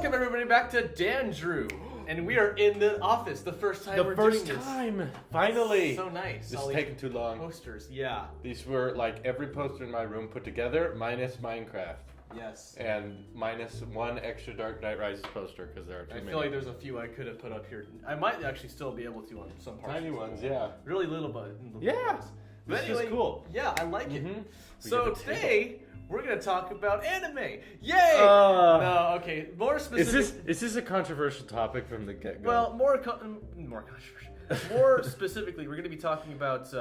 Welcome everybody back to Dandrew, and we are in the office. The first time we're doing this. The first time, finally. So nice. This is taking too long. Posters, yeah. These were like every poster in my room put together, minus Minecraft. Yes. And minus one extra Dark Knight Rises poster because there are too many. I feel like there's a few I could have put up here. I might actually still be able to on some parts. Tiny ones, yeah. Really little, but yeah. But This anyway, is cool. Yeah, I like it. Mm-hmm. So today we're gonna talk about anime. Yay! No, okay. More specific. Is this a controversial topic from the get-go? Well, more controversial. More specifically, we're gonna be talking about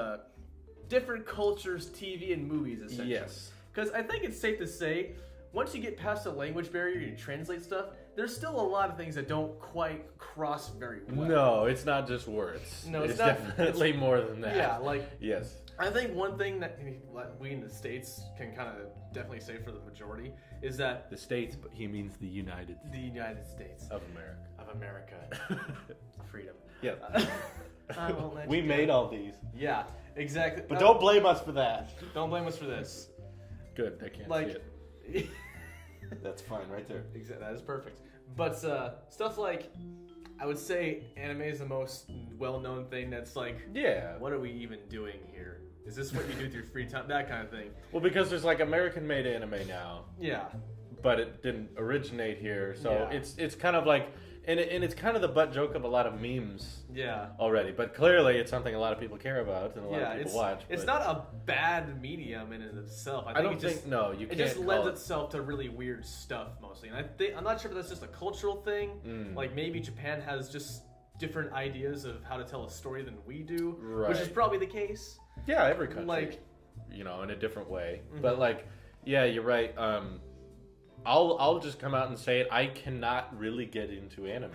different cultures, TV, and movies, essentially. Yes. Because I think it's safe to say, once you get past the language barrier, you translate stuff. There's still a lot of things that don't quite cross very well. No, it's not just words. No, it's definitely more than that. Yeah, like yes. I think one thing that we in the States can kind of definitely say for the majority is that the States, but he means the United States of America. Of America. Freedom. Yeah. I won't let we you made go. all these. Yeah, exactly. But don't blame us for that. Don't blame us for this. Good, I can't see it. That's fine, right there. Exactly, that is perfect. But stuff like, I would say anime is the most well-known thing that's like, yeah, what are we even doing here? Is this what you do with your free time? That kind of thing. Well, because there's like American-made anime now. Yeah. But it didn't originate here, so Yeah. it's kind of like, and it's kind of the butt joke of a lot of memes. Yeah. Already, but clearly it's something a lot of people care about and a lot of people watch. It's not a bad medium in and of itself. I don't think no, you can't. It just lends itself to really weird stuff mostly, and I'm not sure if that's just a cultural thing. Like maybe Japan has just different ideas of how to tell a story than we do, which is probably the case. Yeah, every country, like, in a different way. But like, yeah, you're right. I'll just come out and say it. I cannot really get into anime.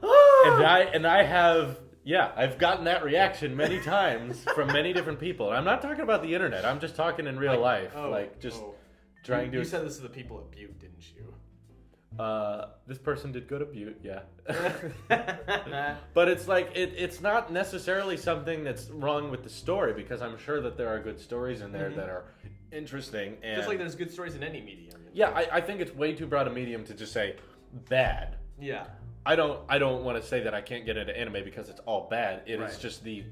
And I have, I've gotten that reaction many times from many different people. And I'm not talking about the internet. I'm just talking in real life. Trying to. You said this to the people at Butte, didn't you? This person did good at Butte, yeah. But it's like, it's not necessarily something that's wrong with the story, because I'm sure that there are good stories in there that are interesting. And just like there's good stories in any medium. Yeah, I think it's way too broad a medium to just say bad. Yeah. I don't want to say that I can't get into anime because it's all bad. It is just the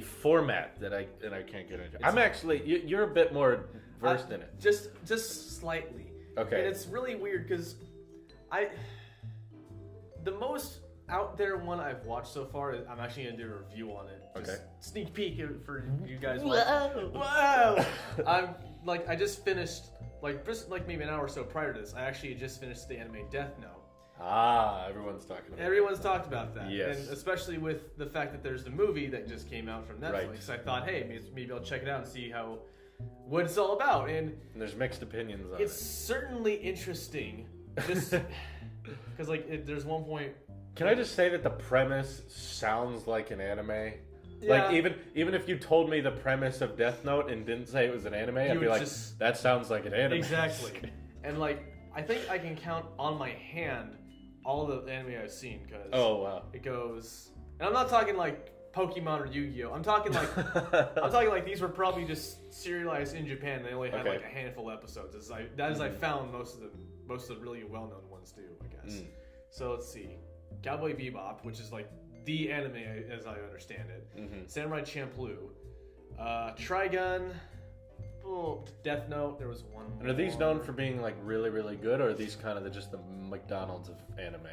format that I can't get into. I'm actually you're a bit more versed in it. Just slightly. Okay. And it's really weird because the most out there one I've watched so far is, I'm actually gonna do a review on it. Just sneak peek for you guys. Whoa! I just finished like maybe an hour or so prior to this. I actually just finished the anime Death Note. Everyone's talking about Everyone's talked about that. Yes. And especially with the fact that there's the movie that just came out from Netflix. I thought, hey, maybe I'll check it out and see what it's all about. And there's mixed opinions on it. It's certainly interesting. Just because there's one point. Can I just say that the premise sounds like an anime? Yeah. Like even if you told me the premise of Death Note and didn't say it was an anime, I'd be like, that sounds like an anime. Exactly. And I think I can count on my hand all the anime I've seen, because it goes, and I'm not talking like Pokemon or Yu-Gi-Oh. I'm talking like these were probably just serialized in Japan. They only had like a handful of episodes. As I found most of the really well-known ones do, I guess. So let's see, Cowboy Bebop, which is like the anime as I understand it. Samurai Champloo, Trigun. Death Note. There was one. And are these known for being like really, really good, or are these kind of just the McDonald's of anime?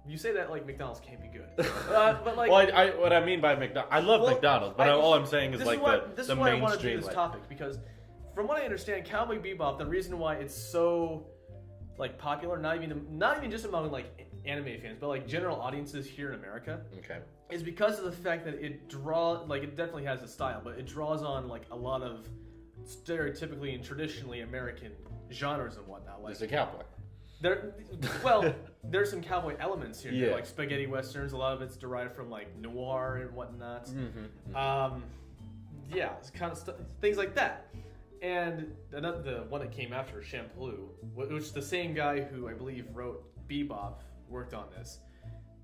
You say that like McDonald's can't be good, but like. Well, what I mean by McDonald's, I love McDonald's, but all I'm saying is like this the is why mainstream. I want to do this topic, because from what I understand, Cowboy Bebop, the reason why it's so like popular, not even just among like anime fans, but like general audiences here in America. Okay. Is because of the fact that it definitely has a style, but it draws on like a lot of stereotypically and traditionally American genres and whatnot. Like, there's a cowboy. There's some cowboy elements here, like spaghetti westerns. A lot of it's derived from like noir and whatnot. It's kind of things like that. And the one that came after, Champloo, which the same guy who I believe wrote Bebop worked on this.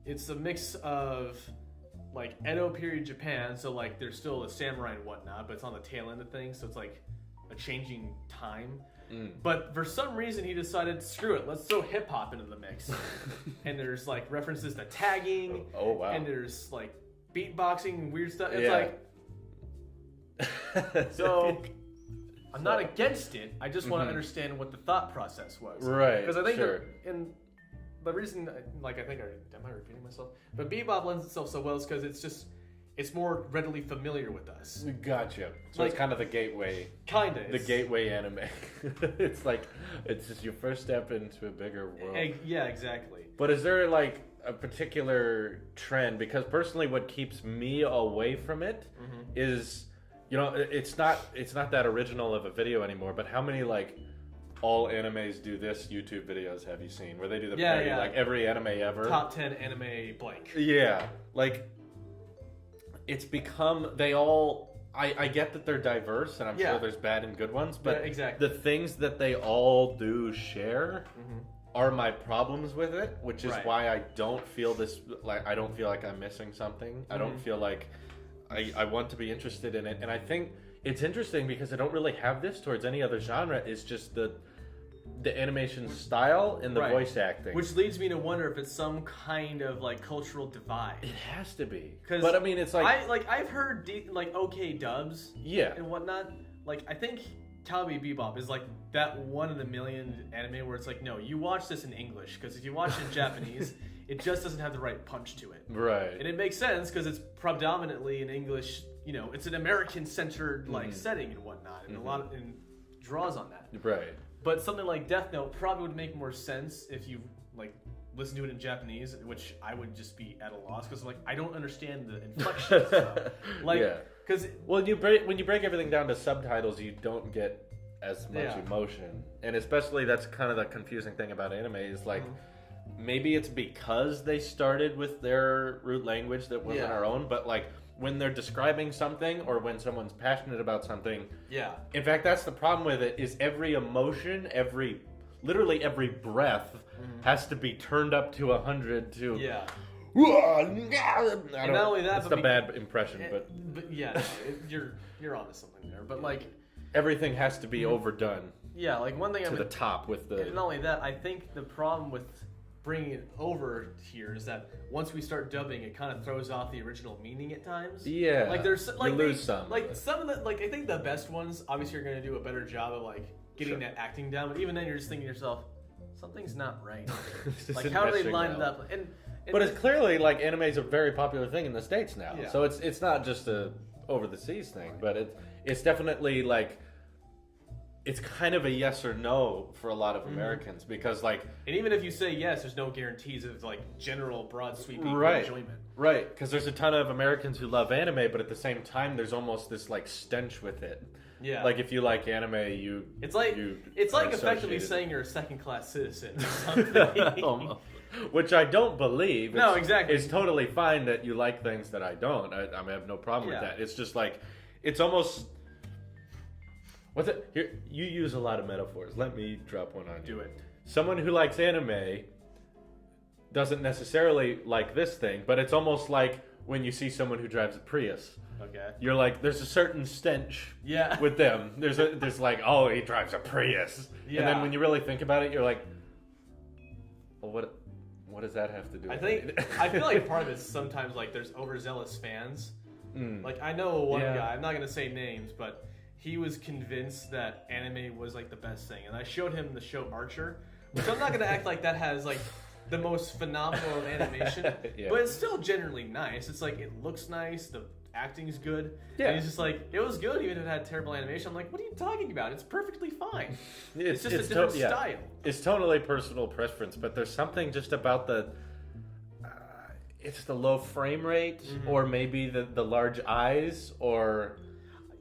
It's a mix of like Edo period Japan, so like there's still a samurai and whatnot, but it's on the tail end of things, so it's like a changing time. But for some reason he decided, screw it, let's throw hip hop into the mix. And there's like references to tagging. Oh wow. And there's like beatboxing and weird stuff. It's like so I'm not against it. I just want to understand what the thought process was. Right. Because I think in the reason, like am I repeating myself? But bebop lends itself so well is because it's more readily familiar with us. Gotcha. So it's kind of the gateway. Kind of. The gateway anime. It's like, it's just your first step into a bigger world. Yeah, exactly. But is there like a particular trend? Because personally what keeps me away from it is, you know, it's not that original of a video anymore, but how many like all animes do this YouTube videos have you seen? Where they do the parody, like every anime ever. Top 10 anime blank. Yeah. Like, it's become, they all, I get that they're diverse, and I'm sure there's bad and good ones, but exactly. The things that they all do share are my problems with it, which is why I don't feel I don't feel like I'm missing something. I don't feel like I want to be interested in it, and I think it's interesting because I don't really have this towards any other genre. It's just the animation style and the voice acting, which leads me to wonder if it's some kind of like cultural divide. It has to be, but I mean, it's like I've heard okay dubs, and whatnot. Like I think Cowboy Bebop is like that one in a million anime where it's like, no, you watch this in English, because if you watch it in Japanese, it just doesn't have the right punch to it. Right. And it makes sense because it's predominantly in English. You know, it's an American-centered like setting and whatnot, and a lot of draws on that. Right. But something like Death Note probably would make more sense if you like listen to it in Japanese, which I would just be at a loss because like I don't understand the inflection stuff. Like, because when you break everything down to subtitles, you don't get as much emotion, and especially that's kind of the confusing thing about anime is like maybe it's because they started with their root language that wasn't our own, but like when they're describing something or when someone's passionate about something. Yeah. In fact, that's the problem with it is every emotion, literally every breath has to be turned up to 100 to... Yeah. And not only that, it's a bad impression, but you're onto something there. But like everything has to be overdone. Yeah, like one thing to the top with the. And not only that, I think the problem with bringing it over here is that once we start dubbing, it kind of throws off the original meaning at times. Yeah, like there's like you lose some. Like some of the I think the best ones obviously are going to do a better job of like getting that acting down. But even then, you're just thinking to yourself, something's not right. Like how do they line it up? And but it's clearly like anime is a very popular thing in the States now. Yeah. So it's not just a over the seas thing, but it's definitely like. It's kind of a yes or no for a lot of Americans because, like, and even if you say yes, there's no guarantees of like general broad sweeping enjoyment. Right, because there's a ton of Americans who love anime, but at the same time, there's almost this like stench with it. Yeah, like if you like anime, it's like effectively saying you're a second-class citizen or something. Which I don't believe. No, exactly. It's totally fine that you like things that I don't. I have no problem with that. It's just like it's almost. What's it? Here, you use a lot of metaphors. Let me drop one on you. Do it. Someone who likes anime doesn't necessarily like this thing, but it's almost like when you see someone who drives a Prius. Okay. You're like, there's a certain stench with them. There's like, oh, he drives a Prius. Yeah. And then when you really think about it, you're like, well, what does that have to do with it? I feel like part of it is sometimes like there's overzealous fans. Like I know one guy, I'm not going to say names, but he was convinced that anime was like the best thing, and I showed him the show Archer, which I'm not going to act like that has like the most phenomenal animation, but it's still generally nice. It's like it looks nice, the acting's good, and he's just like, it was good even if it had terrible animation. I'm like, what are you talking about? It's perfectly fine. It's just a different style. It's totally personal preference, but there's something just about it's the low frame rate, or maybe the large eyes, or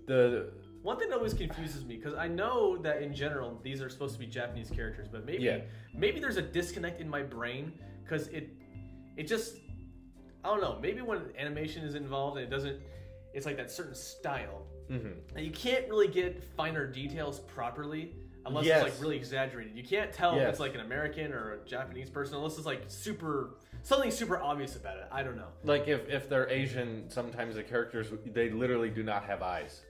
the. One thing that always confuses me, because I know that in general these are supposed to be Japanese characters, but maybe there's a disconnect in my brain because it just, I don't know, maybe when animation is involved and it's like that certain style, and you can't really get finer details properly unless it's like really exaggerated. You can't tell if it's like an American or a Japanese person unless it's like something super obvious about it. I don't know. Like if they're Asian, sometimes the characters, they literally do not have eyes.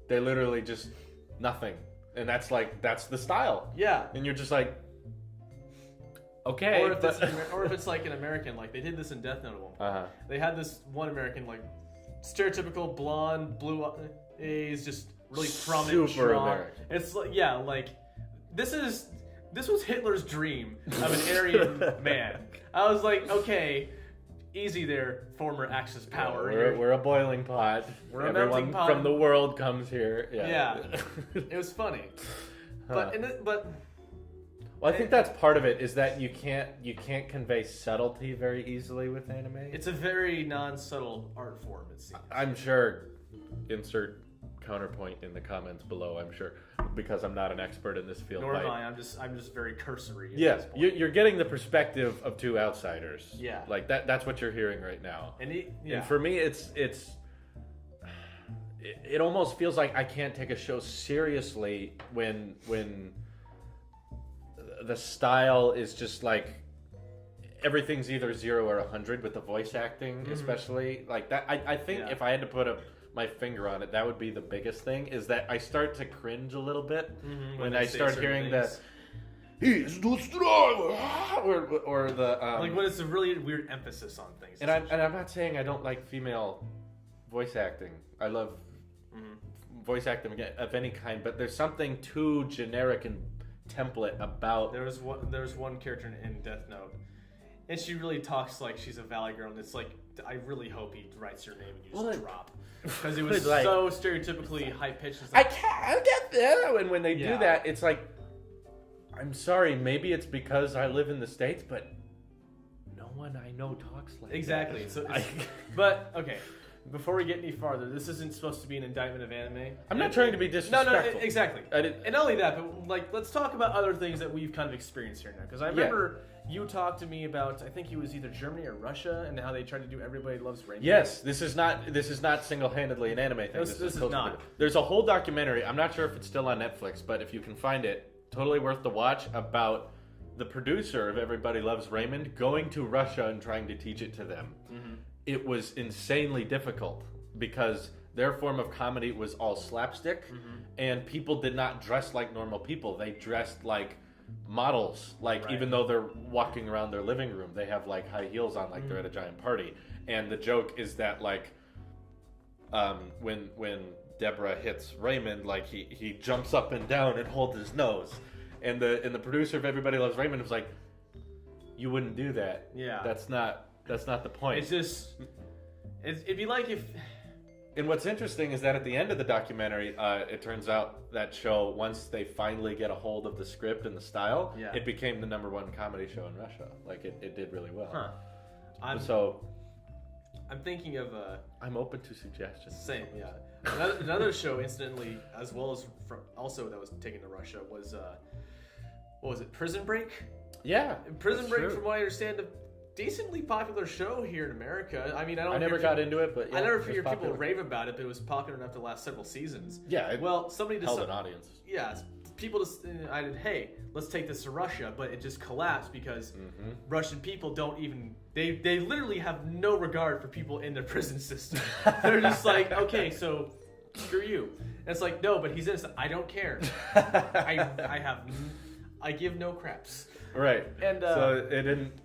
They literally just nothing. And that's the style. Yeah. And you're just like, okay. Or if it's like an American, like they did this in Death Note at one point. Uh-huh. They had this one American, like stereotypical blonde, blue eyes, just really prominent. Super American. It's like, yeah, like this was Hitler's dream of an Aryan man. I was like, okay, easy there, former Axis power. Yeah, we're a boiling pot. Everyone from the world comes here. Yeah. It was funny. But well, I think that's part of it, is that you can't convey subtlety very easily with anime. It's a very non-subtle art form, it seems. I'm sure. Insert counterpoint in the comments below. I'm sure, because I'm not an expert in this field. Nor am I. I'm just very cursory. Yes, you're getting the perspective of two outsiders. Yeah, like that. That's what you're hearing right now. And for me, it almost feels like I can't take a show seriously when the style is just like everything's either 0 or 100 with the voice acting, especially like that. I think if I had to put my finger on it, that would be the biggest thing, is that I start to cringe a little bit when I start hearing that he's the star, or the like when it's a really weird emphasis on things. And I'm not saying I don't like female voice acting. I love voice acting of any kind, but there's something too generic and template about. There's one character in Death Note, and she really talks like she's a valley girl, and it's like, I really hope he writes your name and you just drop, because it was like, so stereotypically high pitched. Like, I can't get there. And when they do that, it's like, I'm sorry, maybe it's because I live in the States, but no one I know talks like exactly. That. So, but okay. Before we get any farther, this isn't supposed to be an indictment of anime. I'm not trying to be disrespectful. No, exactly. And not only that, but like, let's talk about other things that we've kind of experienced here now. Because I remember you talked to me about, I think it was either Germany or Russia, and how they tried to do Everybody Loves Raymond. Yes, this is not single-handedly an anime thing. This is not. There's a whole documentary. I'm not sure if it's still on Netflix, but if you can find it, totally worth the watch, about the producer of Everybody Loves Raymond going to Russia and trying to teach it to them. It was insanely difficult because their form of comedy was all slapstick, and people did not dress like normal people. They dressed like models, even though they're walking around their living room, they have like high heels on, like they're at a giant party. And the joke is that like when Deborah hits Raymond, like he jumps up and down and holds his nose, and the producer of Everybody Loves Raymond was like, you wouldn't do that. Yeah, that's not the point. It's just, it'd be like if. And what's interesting is that at the end of the documentary, it turns out that show, once they finally get a hold of the script and the style, it became the #1 comedy show in Russia. Like it did really well. I'm thinking of I'm open to suggestions. Same, yeah. Another show, incidentally, as well as also that was taken to Russia, was what was it? Prison Break. Yeah, Prison Break, from what I understand, a decently popular show here in America. I mean, I never got into it, but I never hear people rave about it. But it was popular enough to last several seasons. Yeah. Somebody held an audience. Yeah, people decided, hey, let's take this to Russia, but it just collapsed because Russian people don't even. They literally have no regard for people in their prison system. They're just like, okay, so screw you. And it's like, no, but he's innocent. I don't care. I give no craps. Right, and so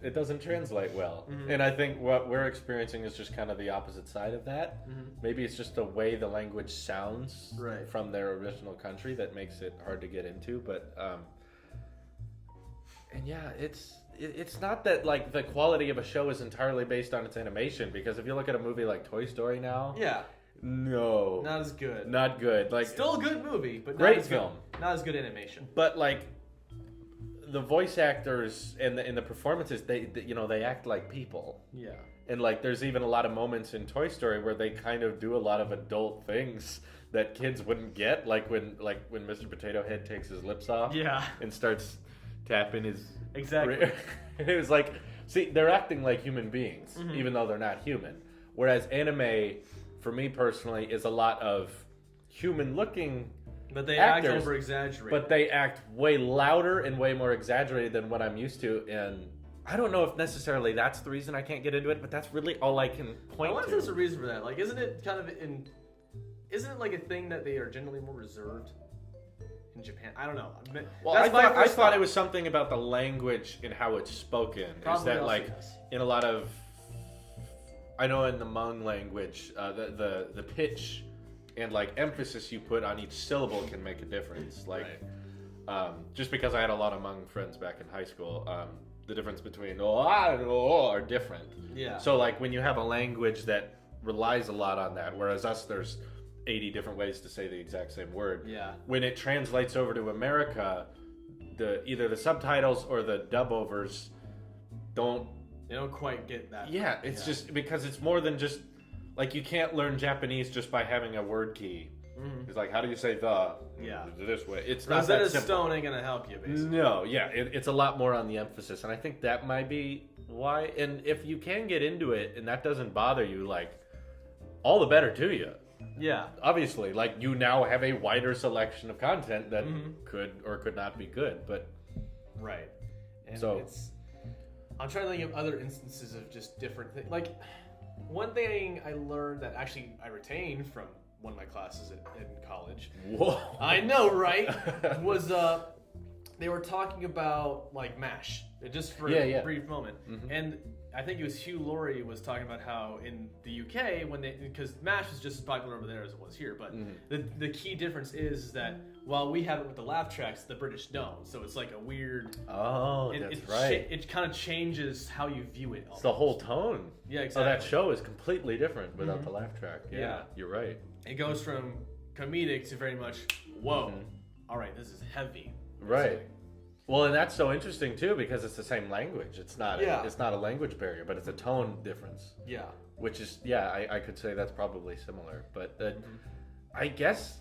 it doesn't translate well, and I think what we're experiencing is just kind of the opposite side of that. Maybe it's just the way the language sounds from their original country that makes it hard to get into. But and yeah, it's not that like the quality of a show is entirely based on its animation, because if you look at a movie like Toy Story now, no, not as good, not good. Like still a good movie, but great film, not as good animation. But like. The voice actors and the performances, they act like people. Yeah. And like, there's even a lot of moments in Toy Story where they kind of do a lot of adult things that kids wouldn't get, like when Mr. Potato Head takes his lips off. Yeah. And starts tapping his. Exactly. And it was like, see, they're acting like human beings, even though they're not human. Whereas anime, for me personally, is a lot of human-looking. But they act over-exaggerated. But they act way louder and way more exaggerated than what I'm used to. And I don't know if necessarily that's the reason I can't get into it, but that's really all I can point to. I wonder if there's a reason for that. Like, isn't it like a thing that they are generally more reserved? in Japan. I don't know. Well, I thought it was something about the language and how it's spoken. Probably is that like in a lot of, I know in the Hmong language, the pitch and like emphasis you put on each syllable can make a difference. Like, just because I had a lot of Hmong friends back in high school, the difference between are different. Yeah. So like when you have a language that relies a lot on that, whereas us there's 80 different ways to say the exact same word. Yeah. When it translates over to America, either the subtitles or the dub overs they don't quite get that. Yeah, it's just because it's more than just like you can't learn Japanese just by having a word key. Mm-hmm. It's like, how do you say the? Yeah, this way. It's not that simple. Stone ain't gonna help you, basically. No, yeah, it's a lot more on the emphasis, and I think that might be why. And if you can get into it, and that doesn't bother you, like, all the better to you. Yeah, obviously, like you now have a wider selection of content that could or could not be good, but right. And so I'm trying to think of other instances of just different things. Like one thing I learned that actually I retained from one of my classes in college. Whoa! I know, right? Was they were talking about like MASH, just for a brief moment, and I think it was Hugh Laurie was talking about how in the UK because MASH is just as popular over there as it was here, but the key difference is that while we have it with the laugh tracks, the British don't. So it's like a weird. Oh, that's right. It kind of changes how you view it. It's the whole tone. Yeah, exactly. Oh, that show is completely different without the laugh track. Yeah, you're right. It goes from comedic to very much, whoa, all right, this is heavy. Right. Well, and that's so interesting too because it's the same language. It's not a language barrier, but it's a tone difference. Yeah. Which is I could say that's probably similar, but I guess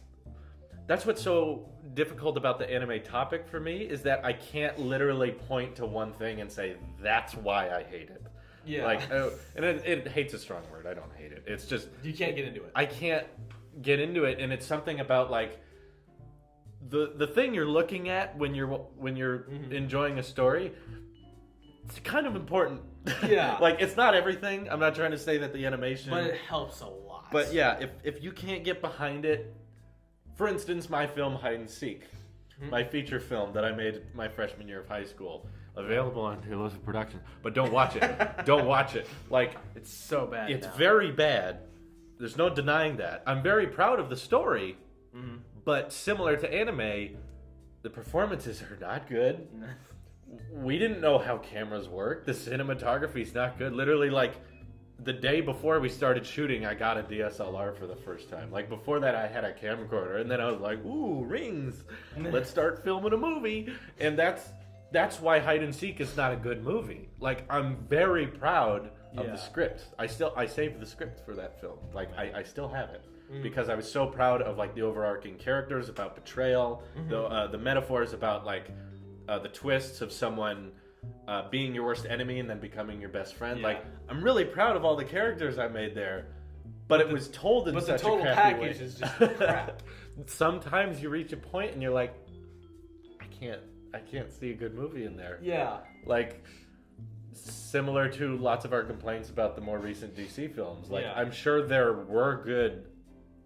that's what's so difficult about the anime topic for me is that I can't literally point to one thing and say that's why I hate it. Yeah. Like, and it hate's a strong word. I don't hate it. It's just you can't get into it. I can't get into it, and it's something about like the thing you're looking at when you're enjoying a story. It's kind of important. Yeah. Like it's not everything. I'm not trying to say that the animation, but it helps a lot. But yeah, if you can't get behind it, for instance, my film Hide and Seek, my feature film that I made my freshman year of high school. Available on Illicit Production, but don't watch it. Don't watch it. Like it's so bad. It's very bad. There's no denying that. I'm very proud of the story, but similar to anime, the performances are not good. We didn't know how cameras work. The cinematography's not good. Literally, like the day before we started shooting, I got a DSLR for the first time. Like before that, I had a camcorder, and then I was like, "Ooh, rings! Let's start filming a movie." And that's why Hide and Seek is not a good movie. Like, I'm very proud of the script. I saved the script for that film. Like, I still have it. Because I was so proud of, like, the overarching characters, about betrayal, the metaphors about, like, the twists of someone being your worst enemy and then becoming your best friend. Yeah. Like, I'm really proud of all the characters I made there. But it was told in such a crappy way. But the total package is just crap. Sometimes you reach a point and you're like, I can't see a good movie in there. Yeah. Like, similar to lots of our complaints about the more recent DC films. Like, I'm sure there were good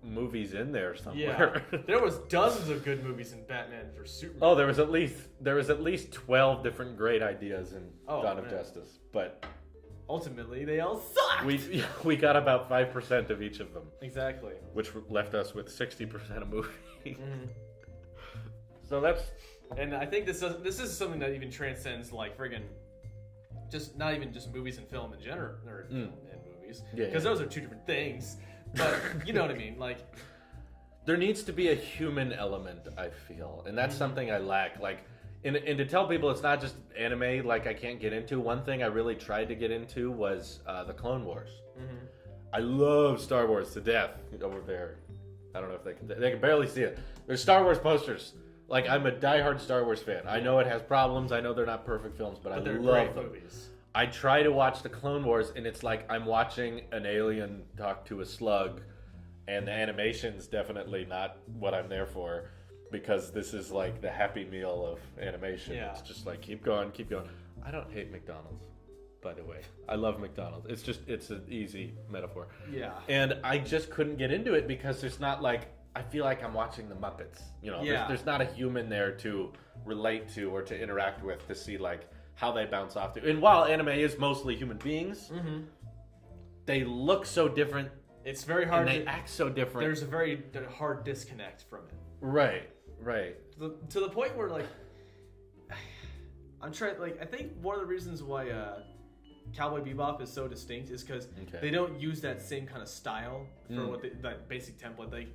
movies in there somewhere. Yeah. There was dozens of good movies in Batman vs Superman. Oh, there was at least 12 different great ideas in Dawn of Justice. But ultimately, they all sucked! We got about 5% of each of them. Exactly. Which left us with 60% of movie. So that's... And I think this is something that even transcends like friggin' just not even just movies and film in general or film and movies because those are two different things. But you know what I mean. Like there needs to be a human element. I feel, and that's something I lack. Like, and to tell people it's not just anime. Like I can't get into. One thing I really tried to get into was the Clone Wars. I love Star Wars to death over there. I don't know if they can barely see it. There's Star Wars posters. Like, I'm a diehard Star Wars fan. I know it has problems. I know they're not perfect films, but I love them. Movies. I try to watch the Clone Wars, and it's like I'm watching an alien talk to a slug, and the animation's definitely not what I'm there for, because this is like the Happy Meal of animation. Yeah. It's just like, keep going, keep going. I don't hate McDonald's, by the way. I love McDonald's. It's an easy metaphor. Yeah. And I just couldn't get into it because there's not like I feel like I'm watching the Muppets. There's not a human there to relate to or to interact with to see like how they bounce off to. And while anime is mostly human beings, they look so different. It's very hard. And they act so different. There's a very hard disconnect from it. Right. To the point where like I'm trying. Like I think one of the reasons why Cowboy Bebop is so distinct is because they don't use that same kind of style for that basic template. Like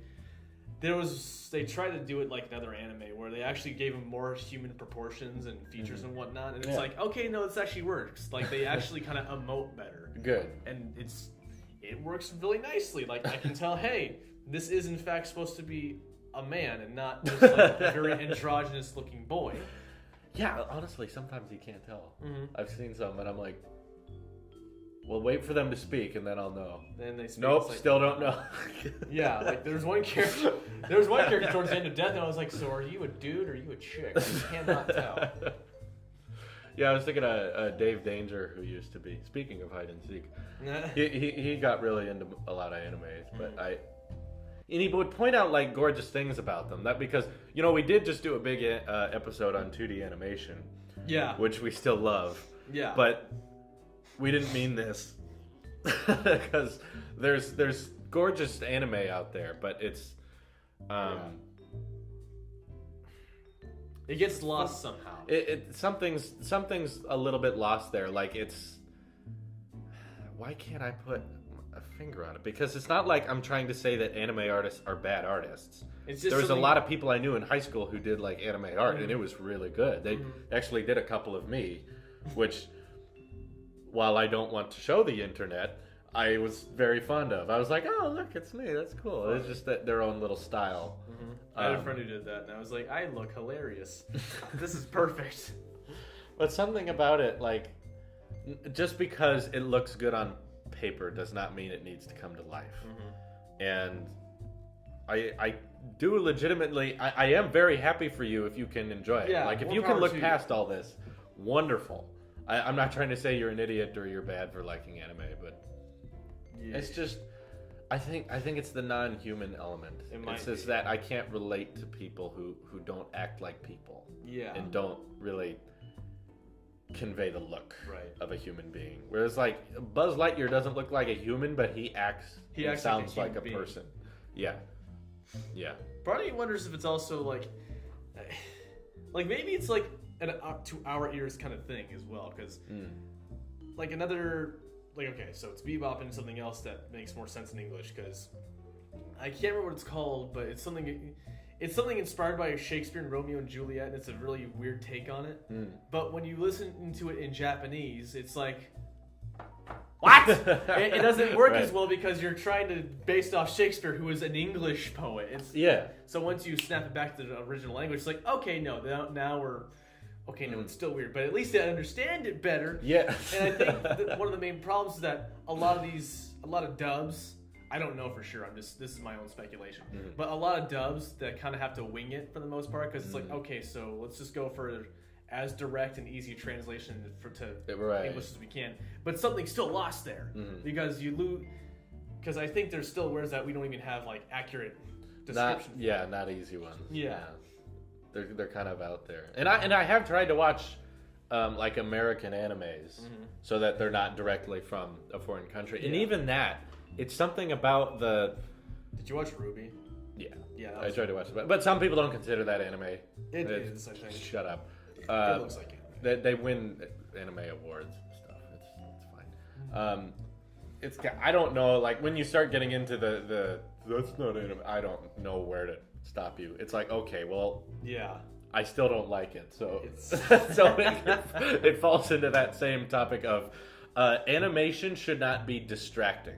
they tried to do it like another anime where they actually gave him more human proportions and features and whatnot, and it's like, okay, no, this actually works. Like they actually kind of emote better. Good. And it works really nicely. Like I can tell, hey, this is in fact supposed to be a man and not just like a very androgynous looking boy. Yeah, honestly, sometimes you can't tell. I've seen some, and I'm like, well, wait for them to speak, and then I'll know. Then they speak. Nope, like, still don't know. Yeah, like there was one character towards the end of Death, and I was like, so are you a dude or are you a chick? You cannot tell. Yeah, I was thinking of Dave Danger, who used to be, speaking of hide and seek, he got really into a lot of animes, but and he would point out like gorgeous things about them. That because we did just do a big episode on 2D animation, which we still love, but we didn't mean this because there's gorgeous anime out there, but it's it gets lost somehow. Something's a little bit lost there. Like why can't I put a finger on it? Because it's not like I'm trying to say that anime artists are bad artists. It's just there was a lot of people I knew in high school who did like anime art, and it was really good. They actually did a couple of me, which, while I don't want to show the internet, I was very fond of. I was like, oh, look, it's me. That's cool. It's just that their own little style. I had a friend who did that, and I was like, I look hilarious. This is perfect. But something about it, like, just because it looks good on paper does not mean it needs to come to life. And I do legitimately, I am very happy for you if you can enjoy it. Like, if you can look past all this, wonderful. I'm not trying to say you're an idiot or you're bad for liking anime, but it's just, I think it's the non-human element. It's just that I can't relate to people who don't act like people. And don't really convey the look of a human being. Whereas like Buzz Lightyear doesn't look like a human, but he sounds like a person. Yeah. Part of me wonders if it's also like maybe it's like to our ears kind of thing as well, because like okay, so it's Bebop and something else that makes more sense in English, because I can't remember what it's called, but it's something inspired by Shakespeare and Romeo and Juliet, and it's a really weird take on it. But when you listen to it in Japanese, it's like, what? It doesn't work as well because you're trying to based off Shakespeare, who is an English poet. So once you snap it back to the original language, it's like, okay, no, now we're okay. No, it's still weird, but at least I understand it better. And I think that one of the main problems is that a lot of dubs. I don't know for sure. This is my own speculation. But a lot of dubs that kind of have to wing it for the most part, because it's like, okay, so let's just go for as direct and easy translation to English as we can. But something's still lost there because you lose. Because I think there's still words that we don't even have like accurate description. Not easy ones. They're kind of out there. And I have tried to watch like American animes so that they're not directly from a foreign country, and even that. It's something about the... Did you watch Ruby? Yeah, I tried to watch it. But some people don't consider that anime. It is, I think. Shut up. It looks like it. They win anime awards and stuff. It's fine. I don't know, like, when you start getting into the that's not anime, I don't know where to stop you. It's like, okay, well... I still don't like it, so... so it falls into that same topic of animation should not be distracting.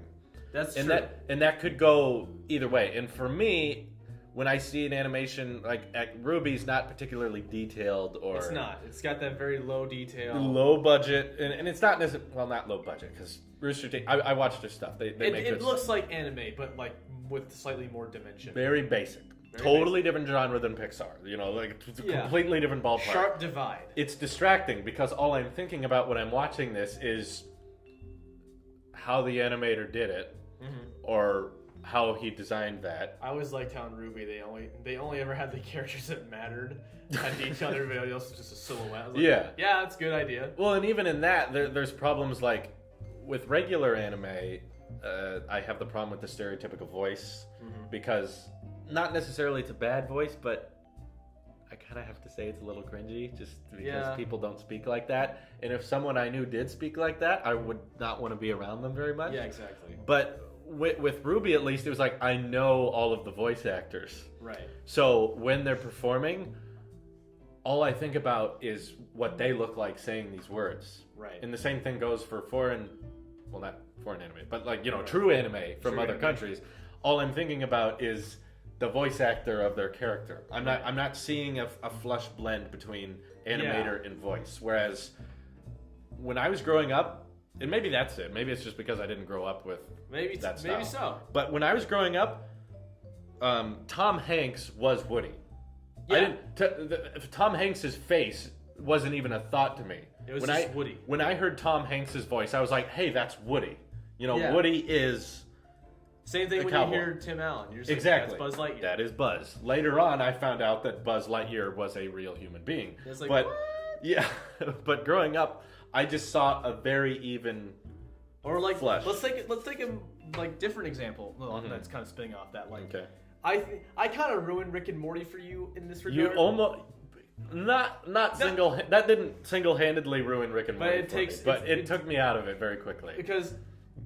That's true. And that could go either way. And for me, when I see an animation like Ruby's not particularly detailed, or it's not. It's got that very low detail, low budget, and it's not necessarily not low budget because Rooster Teeth. I watched their stuff. They make it looks like anime, but like with slightly more dimension. Very basic. Totally different genre than Pixar. Like it's a completely different ballpark. Sharp divide. It's distracting because all I'm thinking about when I'm watching this is how the animator did it, or how he designed that. I always liked how in Ruby they only ever had the characters that mattered and each other. Everybody else was just a silhouette. I was like, yeah, that's a good idea. Well, and even in that, there's problems like with regular anime. I have the problem with the stereotypical voice because not necessarily it's a bad voice, but I kind of have to say it's a little cringy just because people don't speak like that. And if someone I knew did speak like that, I would not want to be around them very much. Yeah, exactly. But with Ruby, at least, it was like I know all of the voice actors. Right. So when they're performing, all I think about is what they look like saying these words. Right. And the same thing goes for not foreign anime, but like, true anime from other countries. All I'm thinking about is the voice actor of their character. I'm not seeing a flush blend between animator and voice. Whereas when I was growing up, and maybe that's it. Maybe it's just because I didn't grow up with that style. Maybe so. But when I was growing up, Tom Hanks was Woody. Yeah. Tom Hanks' face wasn't even a thought to me. It was just Woody. When I heard Tom Hanks' voice, I was like, hey, that's Woody. Yeah. Woody is... Same thing when you hear Tim Allen. You're just exactly. Like, that's Buzz Lightyear. That is Buzz. Later on, I found out that Buzz Lightyear was a real human being. It's like, but what? Yeah, but growing up, I just saw a very even flesh. Let's take a like different example. Well, that's kind of spinning off that. Like, okay. I kind of ruined Rick and Morty for you in this regard. You almost that didn't single-handedly ruin Rick and Morty, but it took me out of it very quickly. Because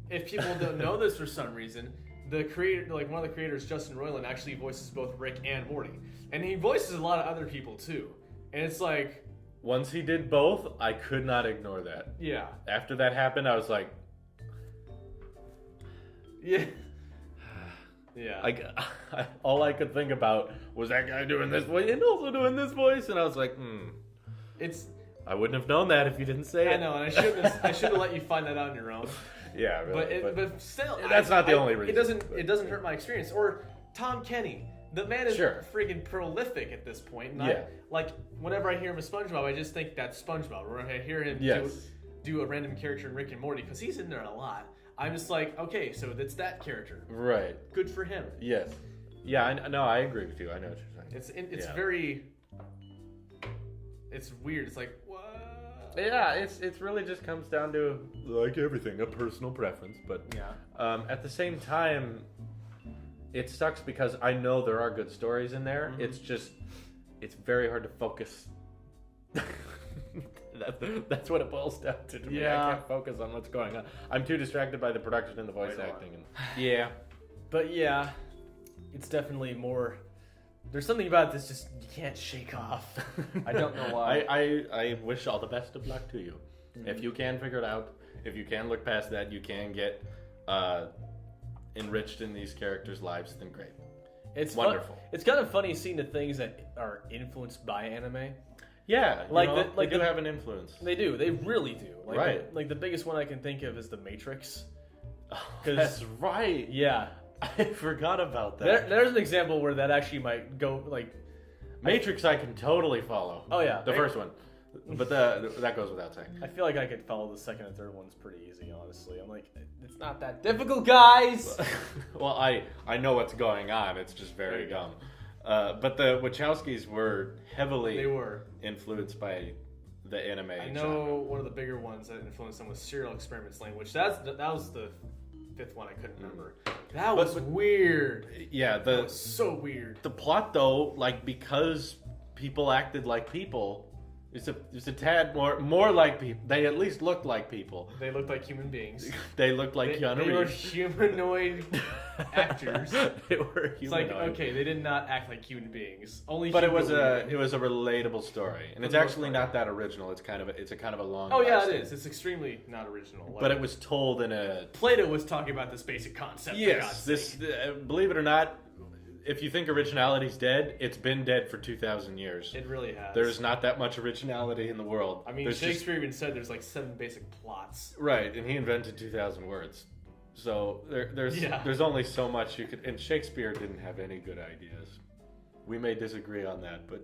if people don't know this for some reason, the creator, like one of the creators, Justin Roiland, actually voices both Rick and Morty, and he voices a lot of other people too. And it's like, once he did both, I could not ignore that. Yeah. After that happened, I was like, yeah. Yeah. Like, all I could think about was that guy doing this voice and also doing this voice, and I was like, I wouldn't have known that if you didn't say it. I know, and I should have let you find that out on your own. Yeah, really. But still, that's not the only reason. It doesn't hurt my experience. Or Tom Kenny, the man is freaking prolific at this point. And like whenever I hear him as SpongeBob, I just think that's SpongeBob. Or I hear him do a random character in Rick and Morty because he's in there a lot. I'm just like, okay, so that's that character. Right. Good for him. Yes. Yeah, I agree with you. I know what you're saying. It's very... It's weird. It's like, what? Yeah, it's really just comes down to, like everything, a personal preference. But at the same time, it sucks because I know there are good stories in there. Mm-hmm. It's very hard to focus. That's what it boils down to me. I can't focus on what's going on. I'm too distracted by the production and the voice acting. But it's definitely more. There's something about this just you can't shake off. I don't know why. I wish all the best of luck to you. Mm-hmm. If you can figure it out, if you can look past that, you can get enriched in these characters' lives, then great. It's wonderful. It's kind of funny seeing the things that are influenced by anime. Yeah, they do have an influence. They do. They really do. Like right. The biggest one I can think of is The Matrix. That's right. Yeah. I forgot about that. There's an example where that actually might go, like... Matrix I can totally follow. Oh, yeah. The first one. But that goes without saying. I feel like I could follow the second and third ones pretty easy, honestly. I'm like, it's not that difficult, guys! Well, I know what's going on. It's just very dumb. But the Wachowskis were heavily influenced by the anime. I know one of the bigger ones that influenced them was Serial Experiments Language. That was the fifth one I couldn't remember. That was weird. Yeah, that was so weird. The plot, though, like because people acted like people, it's a tad more like people. They at least looked like people. They looked like human beings. They looked like Keanu Reeves. They were humanoid actors. They were humanoid. It's like, okay, they did not act like human beings. But it was a relatable story, and it's actually not that original. It's a kind of a long. Oh yeah, it is. It's extremely not original. But it was told in a. Plato was talking about this basic concept. Yes, believe it or not. If you think originality's dead, it's been dead for 2,000 years. It really has. There's not that much originality in the world. I mean, Shakespeare even said there's like 7 basic plots. Right, and he invented 2,000 words. So there's only so much you could... And Shakespeare didn't have any good ideas. We may disagree on that, but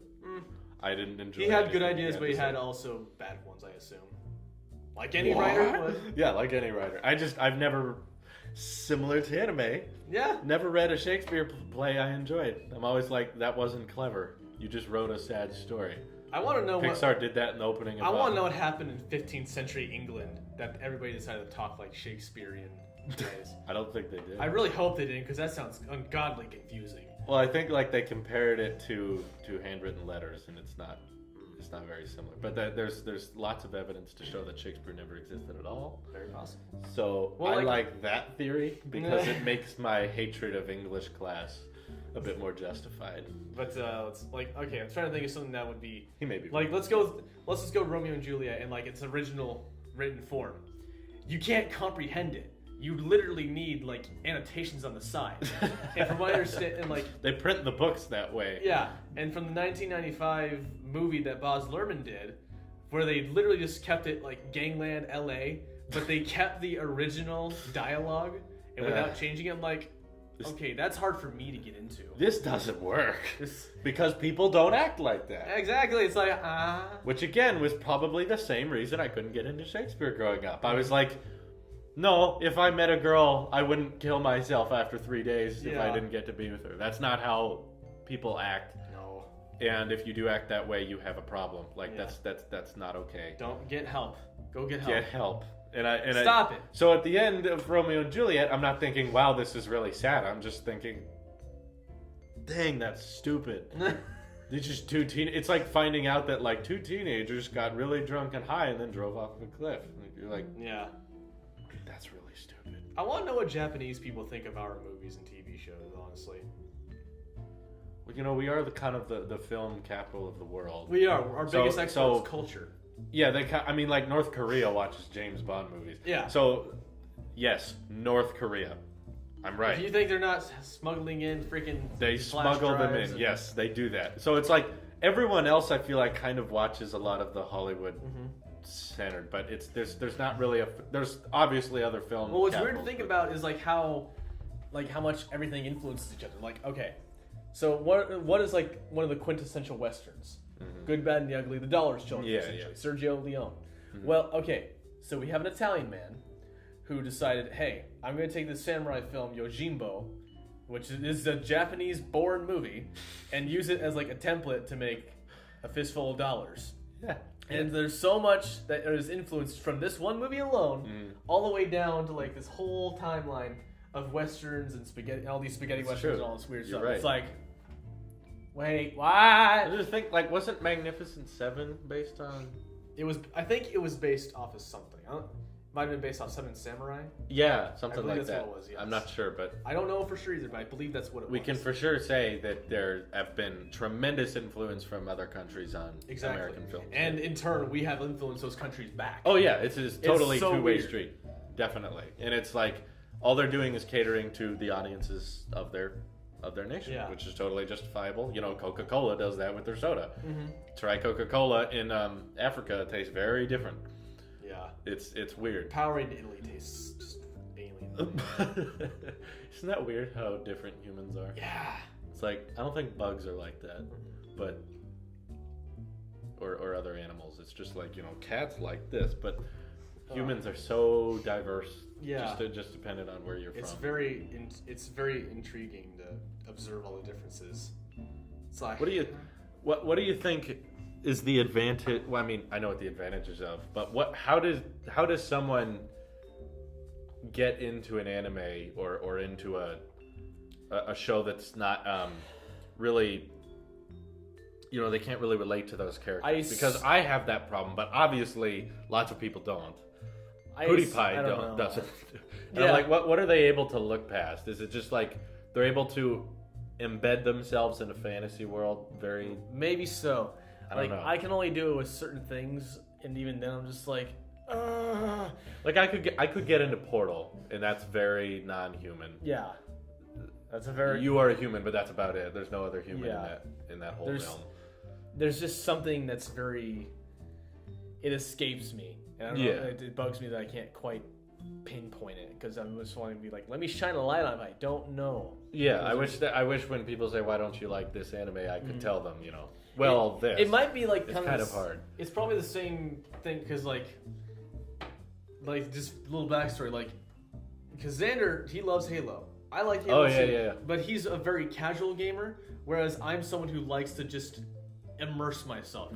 I didn't enjoy it. He had good ideas, but he had also bad ones, I assume. Like any writer would. Yeah, like any writer. I've never... similar to anime. Yeah. Never read a Shakespeare play I enjoyed. I'm always like, that wasn't clever. You just wrote a sad story. I want to know Pixar did that in the opening of I want to know what happened in 15th century England that everybody decided to talk like Shakespearean ways. I don't think they did. I really hope they didn't, because that sounds ungodly confusing. Well, I think like they compared it to handwritten letters, and it's not very similar. But there's lots of evidence to show that Shakespeare never existed at all. Very possible. So I like that theory because it makes my hatred of English class a bit more justified. But it's like, okay, I'm trying to think of something that would be. He may be like, let's just go Romeo and Juliet in like its original written form. You can't comprehend it. You literally need like annotations on the side. And from what I understand, and like they print the books that way. Yeah, and from the 1995 movie that Baz Luhrmann did, where they literally just kept it like Gangland, L.A., but they kept the original dialogue and without changing it. I'm like, okay, that's hard for me to get into. This doesn't work because people don't act like that. Exactly, it's like Which again was probably the same reason I couldn't get into Shakespeare growing up. I was like, no, if I met a girl, I wouldn't kill myself after 3 days if I didn't get to be with her. That's not how people act. No. And if you do act that way, you have a problem. Like that's not okay. Don't get help. Go get help. Get help. Stop it. So at the end of Romeo and Juliet, I'm not thinking, wow, this is really sad. I'm just thinking, dang, that's stupid. They're just it's like finding out that like two teenagers got really drunk and high and then drove off a cliff. You're like, yeah. That's really stupid. I want to know what Japanese people think of our movies and TV shows, honestly. Well, we are the film capital of the world. We are. Our biggest export is culture. Yeah, like North Korea watches James Bond movies. Yeah. So, yes, North Korea. I'm right. Do you think they're not smuggling in freaking They smuggle them in. Yes, they do that. So it's like everyone else I feel like kind of watches a lot of the Hollywood centered, but there's not really there's obviously other films. Well, what's weird to think about is how much everything influences each other. Like, okay, so what is like one of the quintessential westerns? Mm-hmm. Good, Bad, and the Ugly, The Dollar's Children, essentially. Sergio Leone. Mm-hmm. Well, okay, so we have an Italian man who decided, hey, I'm going to take this samurai film Yojimbo, which is a Japanese-born movie, and use it as like a template to make a fistful of dollars. Yeah. And there's so much that is influenced from this one movie alone, all the way down to like this whole timeline of westerns and spaghetti, all these spaghetti westerns and all this weird stuff. Right. It's like, wait, what? I just think like, wasn't Magnificent Seven based on? It was. I think it was based off of something. Might have been based off Seven Samurai. Yeah, something like that. That's what it was, yes. I'm not sure, but I don't know for sure either, but I believe that's what it was. We can for sure say that there have been tremendous influence from other countries on American films. And in turn, we have influenced those countries back. Oh yeah, it's totally two-way street. Definitely. And it's like all they're doing is catering to the audiences of their nation, which is totally justifiable. Coca-Cola does that with their soda. Mm-hmm. Try Coca-Cola in Africa, it tastes very different. Yeah. It's weird. Powerade in Italy tastes just alien. Isn't that weird how different humans are? Yeah. It's like, I don't think bugs are like that, but or other animals. It's just like, cats like this, but humans are so diverse. Yeah. Just dependent on where you're from. It's very intriguing to observe all the differences. It's like, what do you think is the advantage? Well, I mean, I know what the advantages of, but how does someone get into an anime or into a show that's not really, they can't really relate to those characters? Because I have that problem, but obviously lots of people don't. PewDiePie doesn't. And I'm like, what are they able to look past? Is it just like they're able to embed themselves in a fantasy world? Maybe so. I don't know. I can only do it with certain things, and even then I'm just like, like I could get into Portal, and that's very non-human. Yeah, You are a human, but that's about it. There's no other human in that whole realm. There's just something that's very. It escapes me, and I don't know, it bugs me that I can't quite pinpoint it because I'm just wanting to be like, let me shine a light on it. I don't know. Yeah, I wish when people say, why don't you like this anime, I could tell them, It might be like it's kind of hard. It's probably the same thing because like just a little backstory, like because Xander, he loves Halo. I like Halo too, yeah. but he's a very casual gamer, whereas I'm someone who likes to just immerse myself.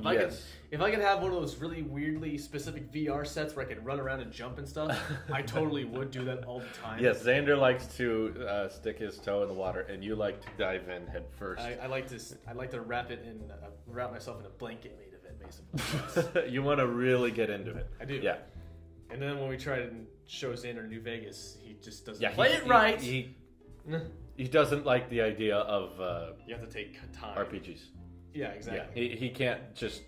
If I could have one of those really weirdly specific VR sets where I could run around and jump and stuff, I totally would do that all the time. Yes, Xander likes to stick his toe in the water, and you like to dive in head first. I like to wrap myself in a blanket made of it, basically. You want to really get into it. I do. Yeah. And then when we try to show Xander New Vegas, he just doesn't play it right. He doesn't like the idea of you have to take time. RPGs. Yeah, exactly. Yeah, he can't just...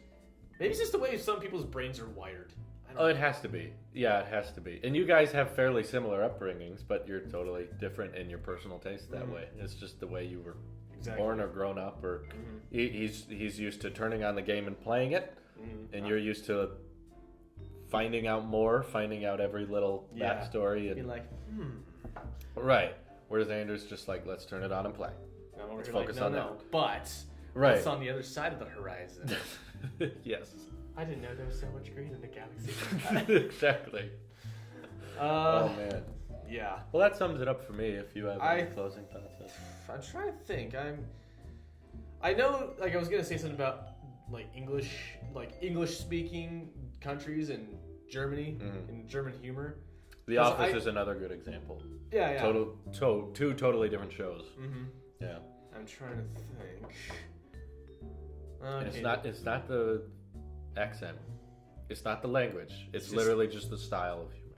Maybe it's just the way some people's brains are wired. It has to be. Yeah, it has to be. And you guys have fairly similar upbringings, but you're totally different in your personal taste that way. It's just the way you were born or grown up, or he's used to turning on the game and playing it, and you're used to finding out more, finding out every little backstory. And be like, Right. Whereas Xander's just like, let's turn it on and play. Let's focus on that. But... Right. It's on the other side of the horizon. Yes. I didn't know there was so much green in the galaxy. Exactly. Oh, man. Yeah. Well, that sums it up for me, if you have any closing thoughts. I'm trying to think. I know, like, I was going to say something about, like, English-speaking countries and Germany and German humor. The Office is another good example. Yeah. Two totally different shows. Yeah. I'm trying to think. Okay. It's not the accent. It's not the language. It's literally just the style of humor.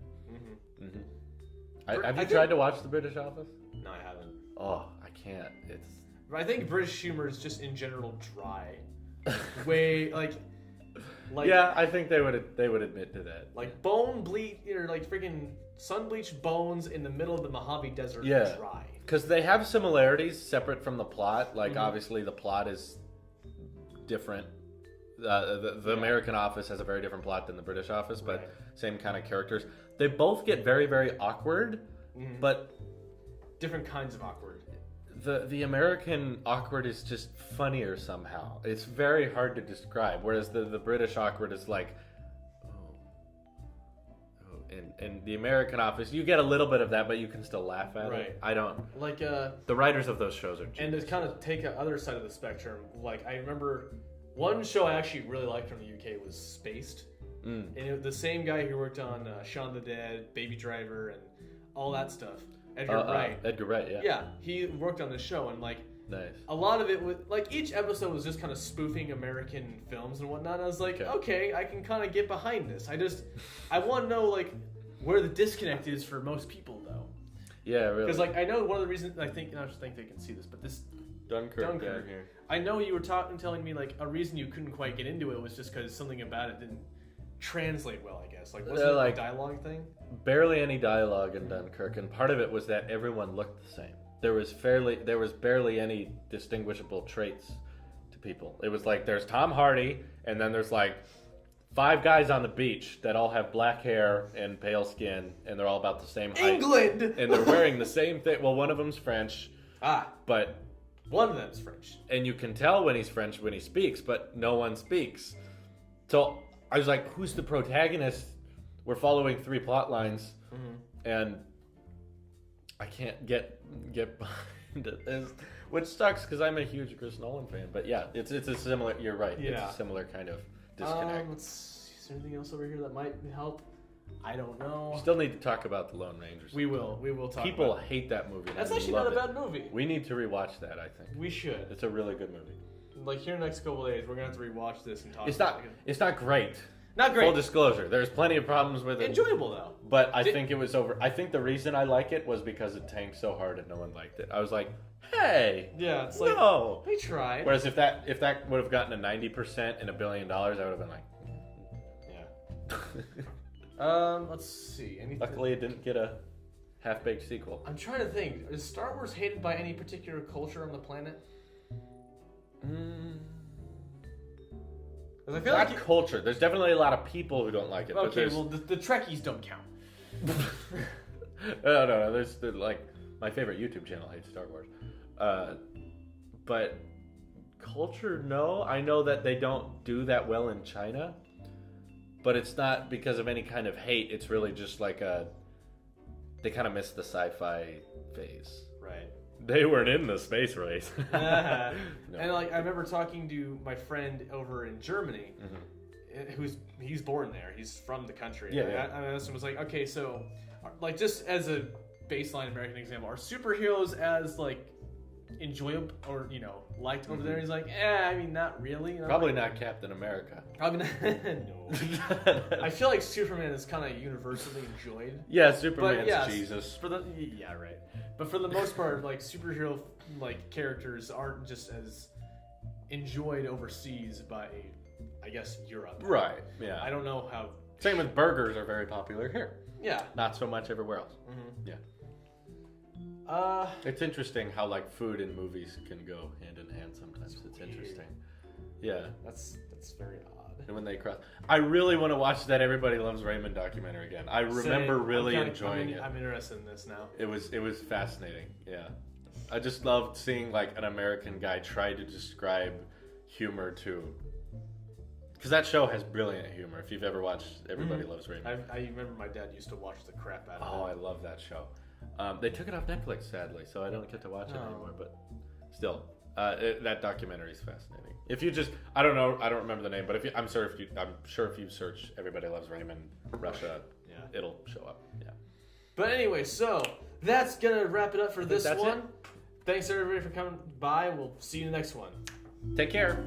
Have you tried to watch the British Office? No, I haven't. Oh, I can't. I think British humor is just in general dry. Way like. Yeah, I think they would admit to that. Like bone bleach or like freaking sun bleached bones in the middle of the Mojave Desert are dry. Because they have similarities separate from the plot. Like, obviously, the plot is different. The American Office has a very different plot than the British Office, but same kind of characters. They both get very, very awkward, but... different kinds of awkward. The American awkward is just funnier somehow. It's very hard to describe, whereas the British awkward is like... In the American Office, you get a little bit of that, but you can still laugh at it. I don't like the writers of those shows are genius. And to kind of take the other side of the spectrum, like I remember one show I actually really liked from the UK was Spaced, and the same guy who worked on Shaun of the Dead, Baby Driver, and all that stuff. Edgar Wright. Edgar Wright, yeah. Yeah, he worked on the show, and like nice. A lot of it was like each episode was just kind of spoofing American films and whatnot. And I was like, okay, I can kind of get behind this. I want to know like where the disconnect is for most people, though. Yeah, really. Because like I know one of the reasons I think they can see this, but this Dunkirk. Here. I know you were telling me like a reason you couldn't quite get into it was just because something about it didn't translate well. I guess like wasn't it like a dialogue thing? Barely any dialogue in Dunkirk, and part of it was that everyone looked the same. There was barely any distinguishable traits to people. It was like there's Tom Hardy, and then there's like 5 guys on the beach that all have black hair and pale skin, and they're all about the same height. England! And they're wearing the same thing. Well, one of them's French. But one of them's French. And you can tell when he's French when he speaks, but no one speaks. So I was like, who's the protagonist? We're following 3 plot lines, and I can't get behind it, which sucks because I'm a huge Chris Nolan fan. But yeah, it's a similar. You're right. Yeah. It's a similar kind of disconnect. Is there anything else over here that might help? I don't know. We still need to talk about The Lone Rangers. We will talk. People hate that movie. That's actually not a bad movie. We need to rewatch that. I think we should. It's a really good movie. Like here in the next couple of days, we're gonna have to rewatch this and talk. It's not great. Not great. Full disclosure, there's plenty of problems with it. Enjoyable though. But I think it was over. I think the reason I like it was because it tanked so hard and no one liked it. I was like, hey, yeah, it's like no, they tried. Whereas if that would have gotten a 90% and $1 billion, I would have been like, yeah. Let's see. Anything? Luckily, it didn't get a half-baked sequel. I'm trying to think. Is Star Wars hated by any particular culture on the planet? I feel like culture. There's definitely a lot of people who don't like it. Okay, well, the Trekkies don't count. No. There's like my favorite YouTube channel hates Star Wars, but culture, no. I know that they don't do that well in China, but it's not because of any kind of hate. It's really just like they kind of missed the sci-fi phase. Right. They weren't in the space race. No. And like I remember talking to my friend over in Germany, he's born there. He's from the country. Yeah. I asked him, was like, okay, so like just as a baseline American example, are superheroes as like enjoyable or liked over there? He's like, I mean, not really. Probably not Captain America. Probably not. No. I feel like Superman is kind of universally enjoyed. Yeah, Superman's Jesus. Right. But for the most part, like superhero like characters aren't just as enjoyed overseas by, I guess, Europe. Right. Yeah. I don't know how. Same with burgers are very popular here. Yeah. Not so much everywhere else. Yeah. It's interesting how like food and movies can go hand in hand sometimes. It's interesting. Yeah. That's very odd. And when they cross, I really want to watch that Everybody Loves Raymond documentary again. I remember really enjoying it. I'm interested in this now. It was fascinating. Yeah. I just loved seeing like an American guy try to describe humor too. Because that show has brilliant humor. If you've ever watched Everybody Loves Raymond. I remember my dad used to watch the crap out of it. Oh, I love that show. They took it off Netflix, sadly, so I don't get to watch it anymore. But still, that documentary is fascinating. If you just, I don't know, I don't remember the name, but I'm sure if you search "Everybody Loves Raymond," Russia, it'll show up. Yeah. But anyway, so that's gonna wrap it up for this one. Thanks everybody for coming by. We'll see you in the next one. Take care.